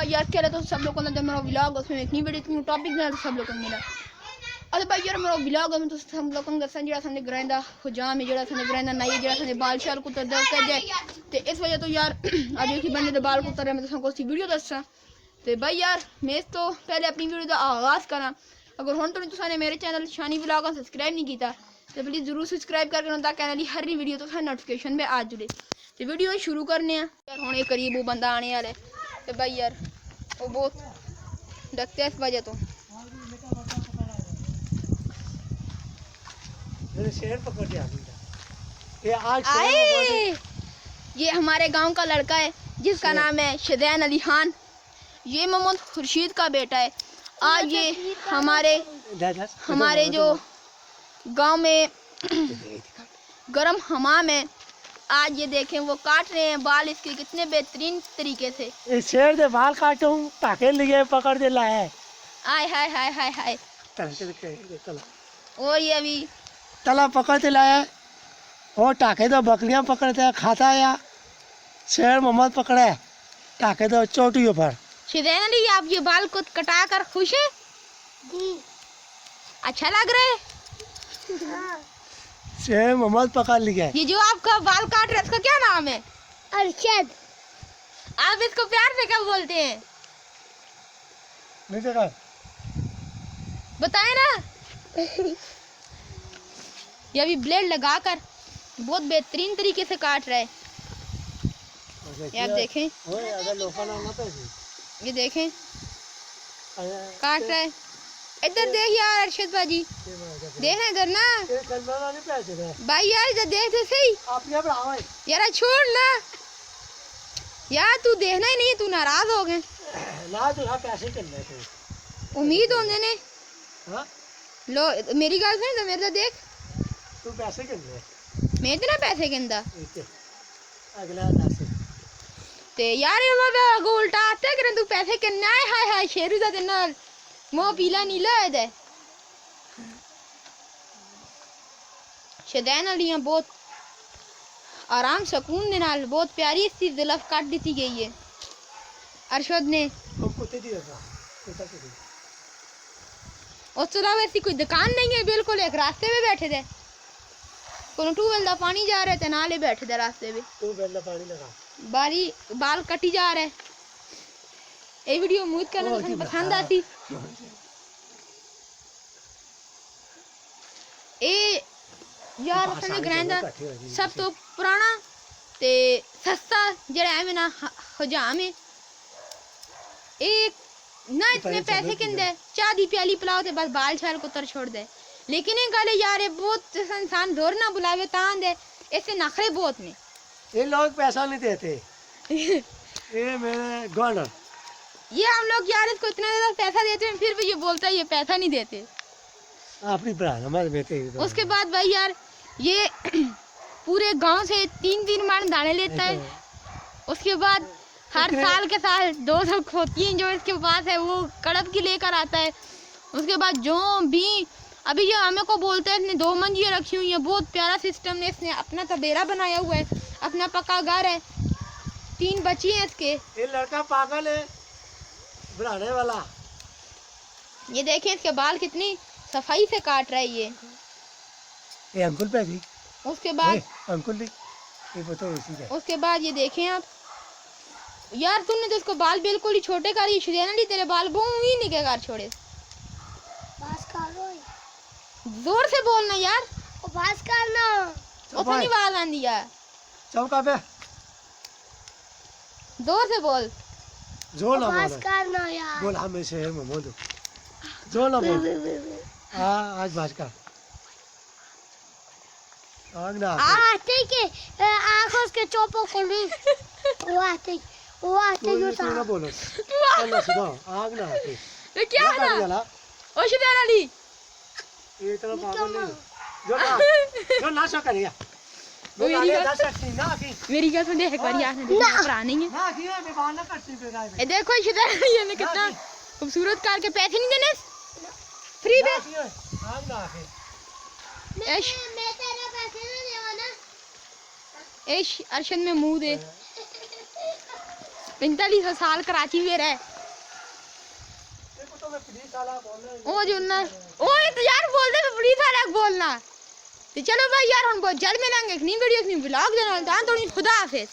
भाई यार कह रहे तो सब लोग को जब मेरा व्लॉग उसमें एक नहीं वीडियो टॉपिक ना तो सब लोग को मिला अरे भाई यार मेरा व्लॉग में तो हम लोग को दसन जरा सामने ग्राइंडा हुजाम है जरा सामने ग्राइंडा नहीं जरा सामने बाल शाल को तर दे कर जाए तो इस वजह तो यार अब एक ही बंदे दे बाल को तर मैं तो हमको सी वीडियो दसा तो भाई यार मैं तो पहले अपनी वीडियो का आगाज़ करा अगर हुन तो तुसाने मेरे चैनल शानी व्लॉग को सब्सक्राइब नहीं किया तो प्लीज़ जरूर सब्सक्राइब करके ताकि चैनल की हर वीडियो तो नोटिफिकेशन में आ जुड़े तो वीडियो शुरू करने यार हुन एक करीब वो बंदा आने वाला है तो भाई यार वो बहुत डरते इस वजह तो शेर पकड़ के ये आज आए ये हमारे गांव का लड़का है जिसका नाम है शदैन अली खान ये मोहम्मद खुर्शीद का बेटा है आज ये हमारे जो गांव में गरम हमाम है आज ये देखें वो काट रहे हैं बाल इसके कितने बेहतरीन तरीके से इस शेर दे बाल काटूं टाके लिए पकड़ के लाए आय हाय हाय हाय हाय और ये अभी तला पकड़ के लाया और टाके तो बकरियां पकड़ते हैं खाता है या शेर मोहम्मद पकड़े टाके तो चोटियों पर शदैन अली आप ये बाल को कटा कर खुश है जी अच्छा लग रहा है शेर मोहम्मद पकड़ लिया ये जो आपका बाल काट रहा है इसका क्या नाम है अरशद आप इसको प्यार से क्या बोलते हैं नहीं देखा बताए ना ये अभी ब्लेड लगाकर बहुत बेहतरीन तरीके से काट रहा है ये आप देखें ये देखें काट रहा है इधर देख यार अरशद बाजी देखना इधर ना भाई यार इधर देख तो सही यार छोड़ ना यार तू देखना ही नहीं तू नाराज हो गए उम्मीद होने ने लो मेरी गल सुन तो मेरे तो देख तू पैसे मैं इतना पैसे कहंदा अगला दस ते यार वो उल्टा आते करे तू पैसे किन्ना है हाय हाय शेरू दा ते नाल मोह पीला नीला है दे शदैन अलियां बहुत आराम सुकून दे नाल बहुत प्यारी सी जुल्फ काट दी गई है अरशद ने कुत्ते दी रखा कुत्ता के दी उस अलावा ऐसी कोई दुकान नहीं है बिल्कुल एक रास्ते में बैठे थे कोनो ट्यूबवेल दा पानी जा रहा है ते नाले बैठे थे रास्ते में ट्यूबवेल दा पानी लगा बाल कटी जा रहा है ये वीडियो उम्मीद करना तुम पसंद आती ए यार असने ग्राइंडर सब तो पुराना ते सस्ता जड़ा है ना हजाम है एक ना इतने पैसे किंदे चाय दी प्याली पिलाओ ते बस बाल छाल को तर छोड़ दे लेकिन ये गल यार ये बहुत इंसान जोर ना बुलावे तान दे ऐसे नखरे बहुत ने ये लोग पैसा नहीं देते ये मेरे गवर्नर ये हम लोग यार इसको इतना ज़्यादा पैसा देते हैं फिर भी ये बोलता है ये पैसा नहीं देते अपनी हमारे बेटे उसके बाद भाई यार ये पूरे गांव से 3-3 मान दाने लेता है उसके बाद हर साल के साल 200 खोतियाँ जो इसके पास है वो कड़प की लेकर आता है उसके बाद जो भी अभी ये हमें को बोलता है इसने 2 मंजिलें रखी हुई हैं बहुत प्यारा सिस्टम है इसने अपना तबेरा बनाया हुआ है अपना पक्का घर है 3 बच्चे हैं इसके ये लड़का पागल है बढ़ाने वाला ये देखें इसके बाल कितनी सफाई से काट रहा है ये अंकुल पे भी उसके बाद अंकुल ये बताओ इसी का उसके बाद ये देखें आप यार तुमने तो इसको बाल बिल्कुल ही छोटे कर शदैन अली तेरे बाल बहुत ही निके कर छोड़े जोर से बोलना यार बस करना उसने बाल आन दिया चौका पे जोर से बोल जोर ना बस करना यार बोल हमें शहर में बोल जोर ना बोल आज बाज का आग ना आते के आंखों के चोपो को नहीं वो आते जो सा ना बोलो अल्लाह सुनो आग ना आते ये क्या है ओ शदैन अली ये तरह पागल नहीं जो ना करेगा मेरी गल सुन एक बार यार भरा नहीं है ना की मैं बाहर ना करती पे गाय ए देखो शदैन अली ने कितना खूबसूरत कार के पैसे नहीं देने फ्री में आग ना आके मैं तेरे पैसे नहीं देवा ना एश अरशद में मुंह दे 45 साल कराची में रहे ओ जो ना ओ यार बोल दे पुलिस वाला बोलना तो चलो भाई यार हम बहुत जल्द मिलेंगे एक नई वीडियो एक नई ब्लॉग देना थोड़ी खुदा हाफिज।